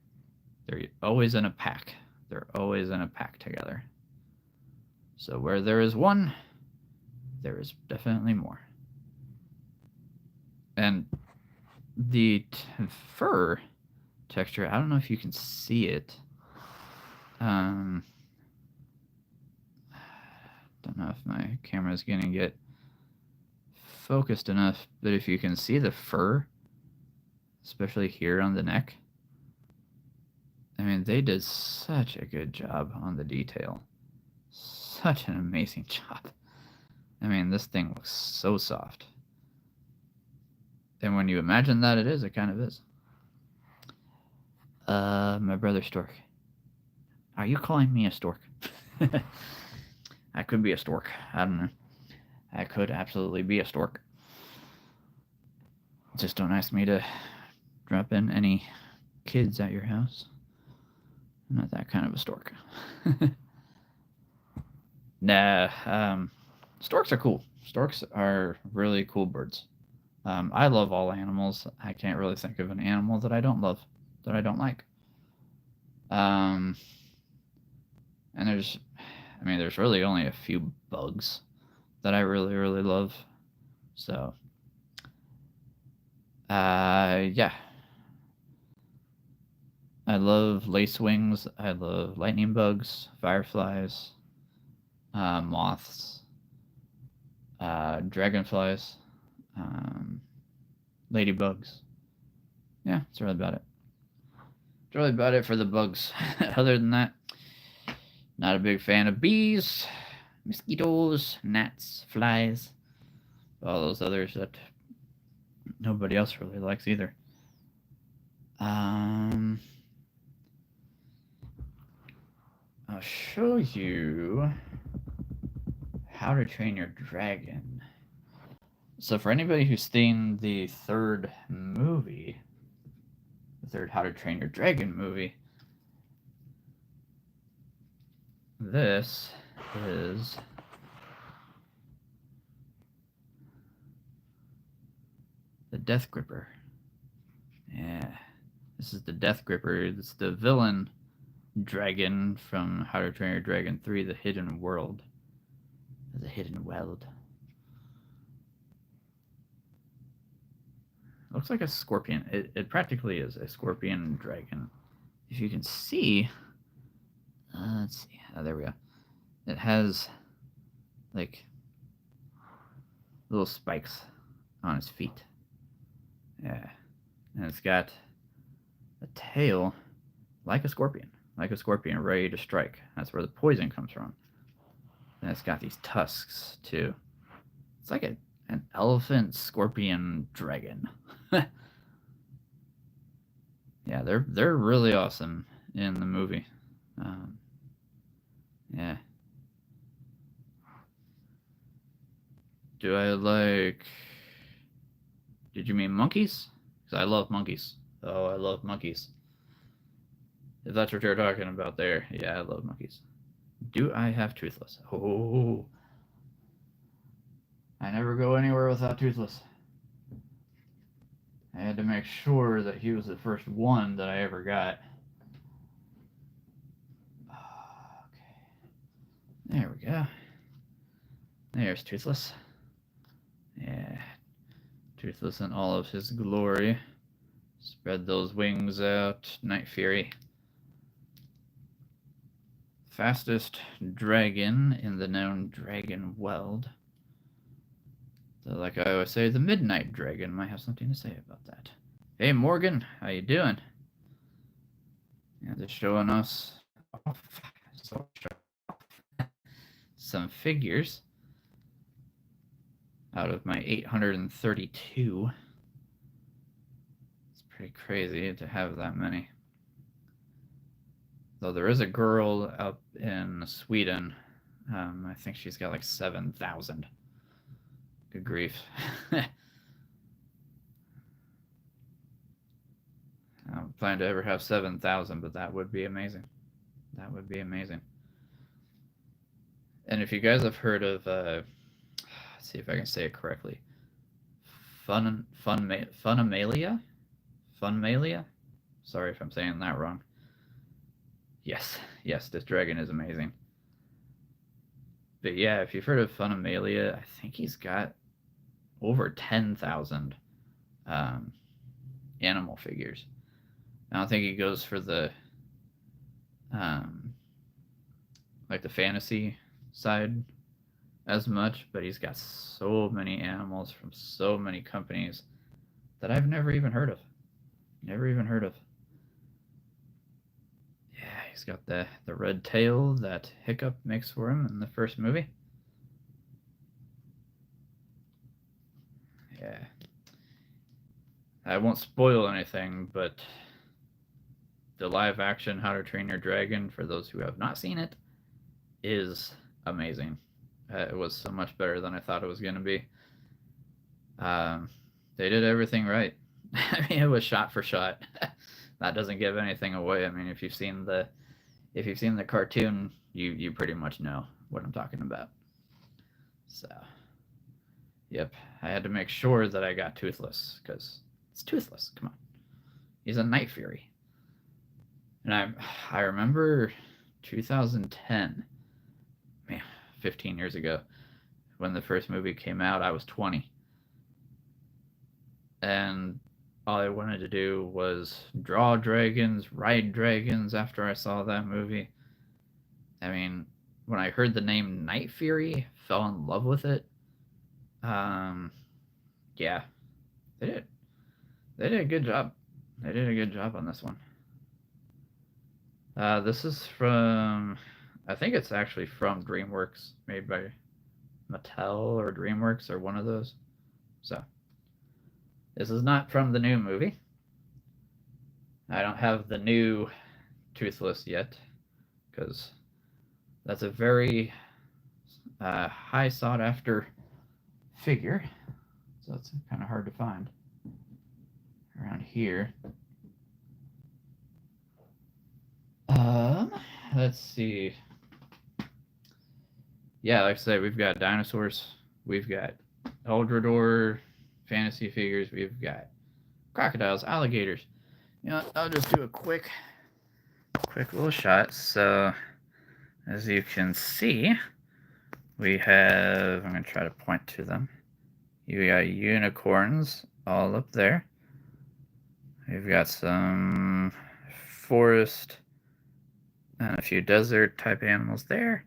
they're always in a pack. They're always in a pack together. So where there is one, there is definitely more. And the fur texture, I don't know if you can see it. Don't know if my camera is going to get focused enough, but if you can see the fur, especially here on the neck, I mean, they did such a good job on the detail. Such an amazing job. I mean, this thing looks so soft. And when you imagine that it is, it kind of is. My brother Stork. Are you calling me a stork? I could be a stork. I don't know. I could absolutely be a stork. Just don't ask me to drop in any kids at your house. I'm not that kind of a stork. Nah, storks are cool. Storks are really cool birds. I love all animals. I can't really think of an animal that I don't love, that I don't like. And there's really only a few bugs that I really, really love. So, yeah. I love lacewings. I love lightning bugs, fireflies, moths, dragonflies, ladybugs. Yeah, that's really about it. It's really about it for the bugs. Other than that, Not a big fan of bees, mosquitoes, gnats, flies, all those others that nobody else really likes either. I'll show you How to Train Your Dragon. So for anybody who's seen the third movie, the third How to Train Your Dragon movie, this is the Death Gripper. Yeah, this is the Death Gripper. It's the villain dragon from How to Train Your Dragon 3, The Hidden World. The Hidden World. Looks like a scorpion. It practically is a scorpion dragon. If you can see, let's see. Oh, there we go. It has like little spikes on its feet. Yeah. And it's got a tail like a scorpion ready to strike. That's where the poison comes from. And it's got these tusks too. It's like an elephant scorpion dragon. Yeah, they're really awesome in the movie. Yeah. Do I like... Did you mean monkeys? Because I love monkeys. Oh, I love monkeys. If that's what you're talking about there. Yeah, I love monkeys. Do I have Toothless? Oh. I never go anywhere without Toothless. I had to make sure that he was the first one that I ever got. Okay. There we go. There's Toothless. Yeah. Toothless in all of his glory. Spread those wings out. Night Fury. Fastest dragon in the known dragon world. So like I always say, the Midnight Dragon might have something to say about that. Hey Morgan, how you doing? Yeah, they're showing us some figures out of my 832. It's pretty crazy to have that many. Though there is a girl up in Sweden. I think she's got like 7,000. Good grief. I don't plan to ever have 7,000, but that would be amazing. That would be amazing. And if you guys have heard of, let's see if I can say it correctly, Funamalia? Sorry if I'm saying that wrong. Yes, this dragon is amazing. But yeah, if you've heard of Funamalia, I think he's got over 10,000 animal figures. I don't think he goes for the like the fantasy side as much, but he's got so many animals from so many companies that I've never even heard of. Never even heard of. Yeah, he's got the red tail that Hiccup makes for him in the first movie. Yeah. I won't spoil anything, but the live action How to Train Your Dragon, for those who have not seen it, is amazing. It was so much better than I thought it was going to be. They did everything right. I mean, it was shot for shot. That doesn't give anything away. I mean, if you've seen the cartoon, you pretty much know what I'm talking about. So, yep, I had to make sure that I got Toothless, because it's Toothless. Come on, he's a Night Fury. And I remember 2010, man, 15 years ago, when the first movie came out. I was 20, and all I wanted to do was draw dragons, ride dragons after I saw that movie. I mean, when I heard the name Night Fury, fell in love with it. Yeah, they did. They did a good job. They did a good job on this one. This is from I think it's actually from DreamWorks, made by Mattel or DreamWorks or one of those. So this is not from the new movie. I don't have the new Toothless yet because that's a very high sought after figure, so it's kind of hard to find around here. Let's see. Yeah, like I said, we've got dinosaurs, we've got Eldrador fantasy figures, we've got crocodiles, alligators. You know, I'll just do a quick little shot. So, as you can see, we have, I'm going to try to point to them. You got unicorns all up there. We've got some forest and a few desert type animals there.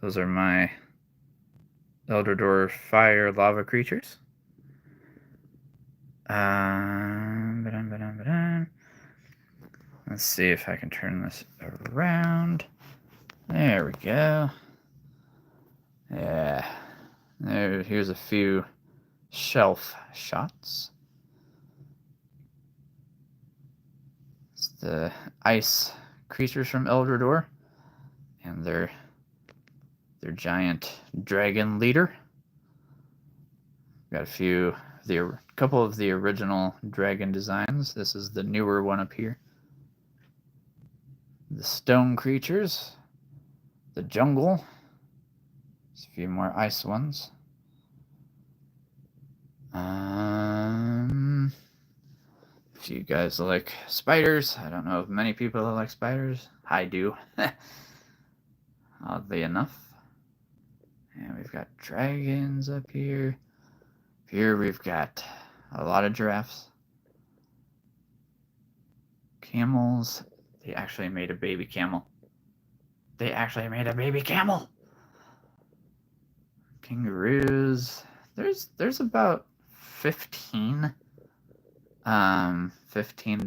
Those are my Eldrador fire lava creatures. Let's see if I can turn this around. There we go. Yeah. Here's a few shelf shots. It's the ice creatures from Eldrador and their giant dragon leader. Got a couple of the original dragon designs. This is the newer one up here. The stone creatures, the jungle. There's a few more ice ones. If you guys like spiders, I don't know if many people like spiders. I do. Oddly enough. And we've got dragons up here. Here we've got a lot of giraffes. Camels. They actually made a baby camel. Kangaroos. There's about 15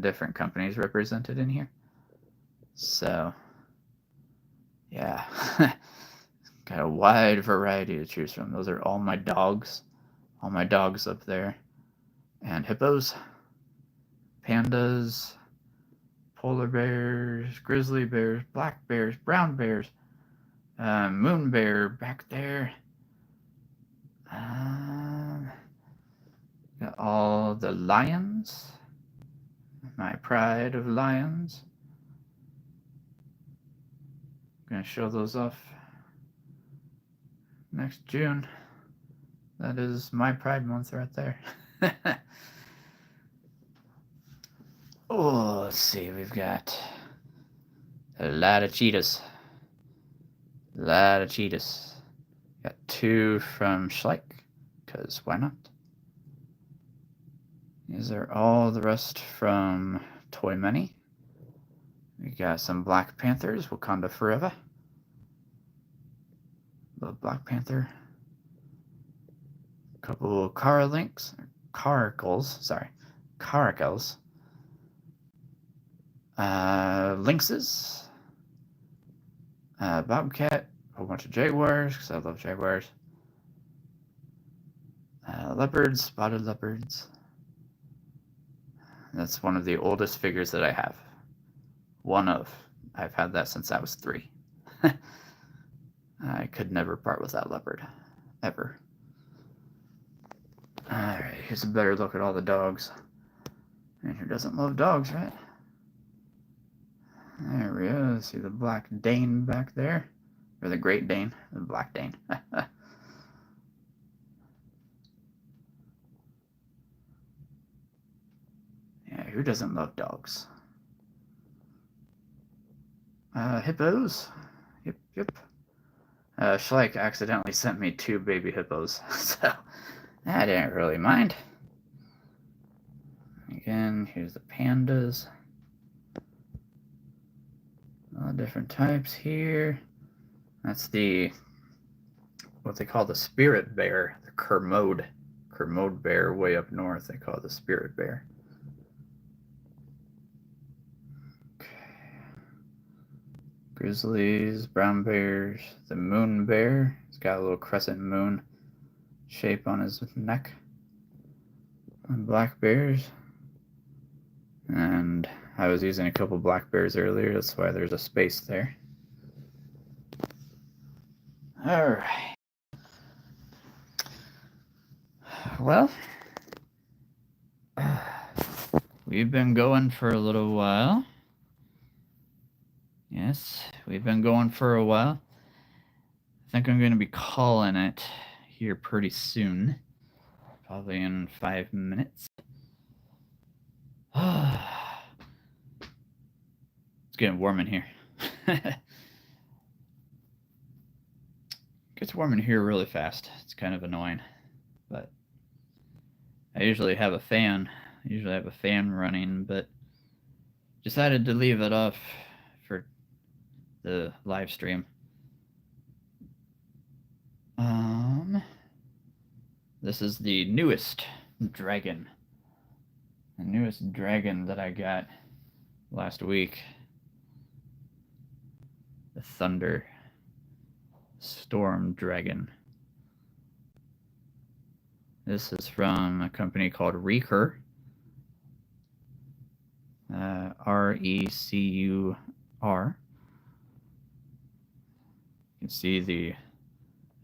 different companies represented in here. So yeah. Got a wide variety to choose from. Those are all my dogs. All my dogs up there. And hippos, pandas, polar bears, grizzly bears, black bears, brown bears, moon bear back there. Got all the lions. My pride of lions. I'm gonna show those off next June. That is my Pride Month right there. Oh, let's see. We've got a lot of cheetahs. Got 2 from Schleich, because why not? These are all the rest from Toy Money. We got some Black Panthers, Wakanda Forever. Love Black Panther. A couple caracals. Lynxes. Bobcat. A whole bunch of jaguars, because I love jaguars. Leopards, spotted leopards. That's one of the oldest figures that I have. I've had that since I was 3. I could never part with that leopard. Ever. Alright, here's a better look at all the dogs. And who doesn't love dogs, right? There we go. See the Black Dane back there? Or the Great Dane. The Black Dane. Yeah, who doesn't love dogs? Hippos. Yep. Schleich accidentally sent me 2 baby hippos, so I didn't really mind. Again, here's the pandas. All different types here. That's what they call the spirit bear, the Kermode bear way up north. They call it the spirit bear. Okay. grizzlies, brown bears, the moon bear. He's got a little crescent moon shape on his neck. And black bears. And I was using a couple black bears earlier, that's why there's a space there. Alright. Well, we've been going for a little while. Yes, we've been going for a while. I think I'm going to be calling it here pretty soon. Probably in 5 minutes. It's getting warm in here. Gets warm in here really fast. It's kind of annoying. But I usually have a fan. Running, but decided to leave it off for the live stream. This is the newest dragon. The newest dragon that I got last week. The Thunder Storm Dragon. This is from a company called Recur. R-E-C-U-R. You can see the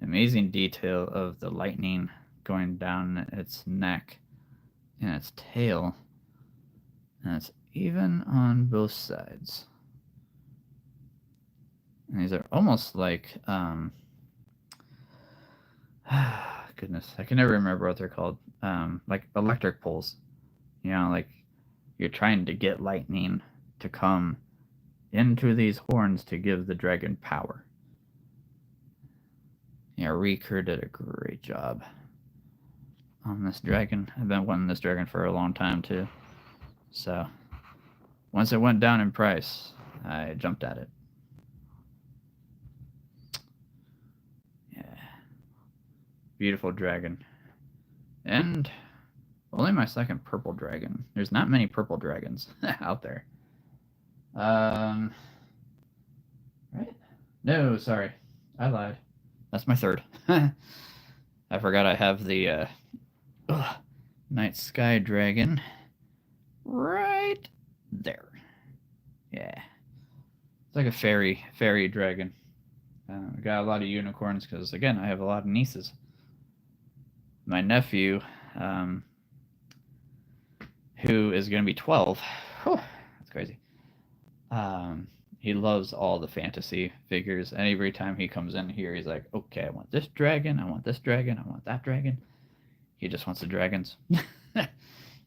amazing detail of the lightning going down its neck and its tail. And it's even on both sides. And these are almost like, goodness, I can never remember what they're called. Like electric poles. You know, like you're trying to get lightning to come into these horns to give the dragon power. Yeah, Recur did a great job on this dragon. I've been wanting this dragon for a long time too. So once it went down in price, I jumped at it. Yeah. Beautiful dragon. And only my second purple dragon. There's not many purple dragons out there. Right? No, sorry. I lied. That's my third. I forgot I have the Night Sky Dragon right there. Yeah. It's like a fairy dragon. I got a lot of unicorns because, again, I have a lot of nieces. My nephew, who is going to be 12. Whew, that's crazy. He loves all the fantasy figures, and every time he comes in here, he's like, okay, I want this dragon, I want this dragon, I want that dragon. He just wants the dragons.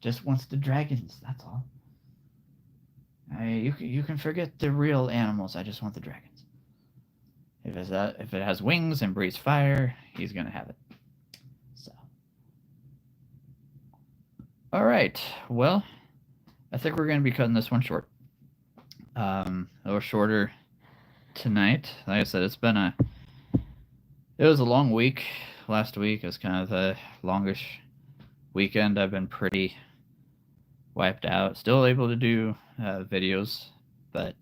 Just wants the dragons, that's all. You can forget the real animals, I just want the dragons. If it has wings and breathes fire, he's going to have it. So. All right, well, I think we're going to be cutting this one short. A little shorter tonight. Like I said, it was a long week. Last week it was kind of a longish weekend. I've been pretty wiped out. Still able to do videos, but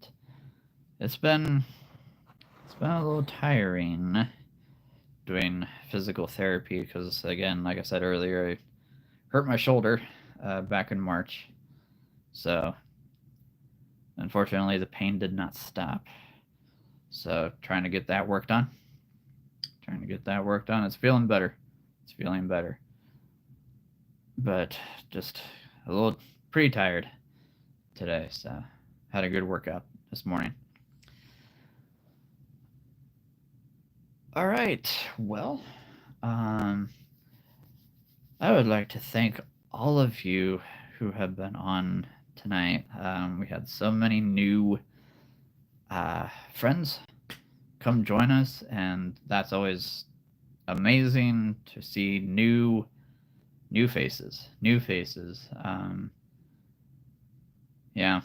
it's been a little tiring doing physical therapy because, again, like I said earlier, I hurt my shoulder back in March. So unfortunately, the pain did not stop. So trying to get that work done. It's feeling better. But just a little pretty tired today. So had a good workout this morning. All right. Well, I would like to thank all of you who have been on tonight. We had so many new friends come join us, and that's always amazing to see new faces. Yeah.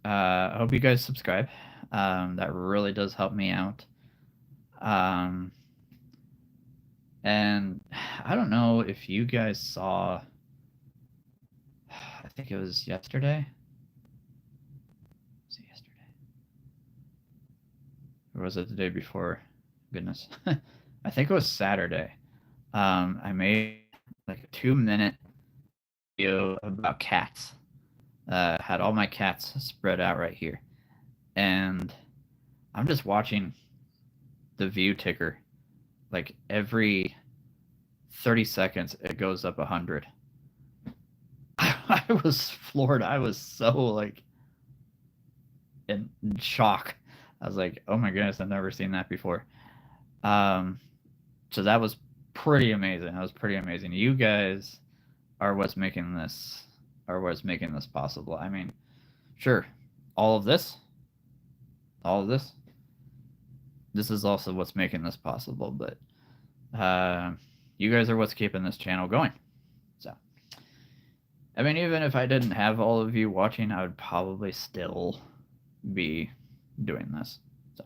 I hope you guys subscribe. That really does help me out. And I don't know if you guys saw, I think it was yesterday. or was it the day before? Goodness. I think it was Saturday. I made like a 2-minute video about cats. Had all my cats spread out right here. And I'm just watching the view ticker. Like every 30 seconds, it goes up 100. I was floored. I was so like in shock. I was like, oh my goodness, I've never seen that before. So that was pretty amazing. That was pretty amazing. You guys are what's making this possible. I mean, sure, all of this is also what's making this possible, but you guys are what's keeping this channel going. So, I mean, even if I didn't have all of you watching, I would probably still be doing this. So,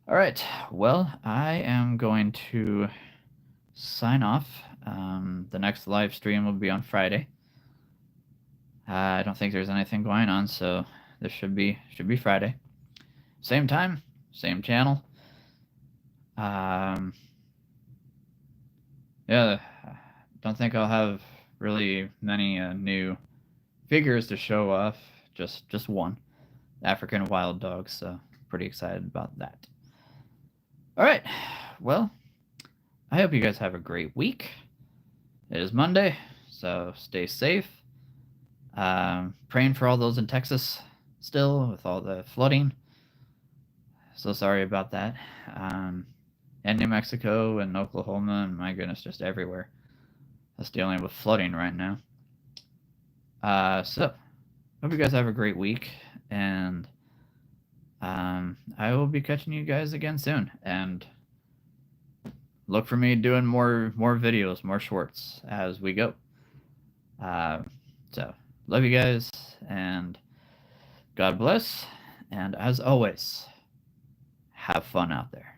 all right, well, I am going to sign off. The next live stream will be on Friday. I don't think there's anything going on, so this should be Friday. Same time, same channel. Yeah, don't think I'll have really many new figures to show off. Just one, African wild dog. So pretty excited about that. All right, well, I hope you guys have a great week. It is Monday, so stay safe. Praying for all those in Texas still with all the flooding. So sorry about that. And New Mexico and Oklahoma and my goodness, just everywhere that's dealing with flooding right now. So hope you guys have a great week, and I will be catching you guys again soon. And look for me doing more videos, more shorts as we go. So love you guys, and God bless. And as always, have fun out there.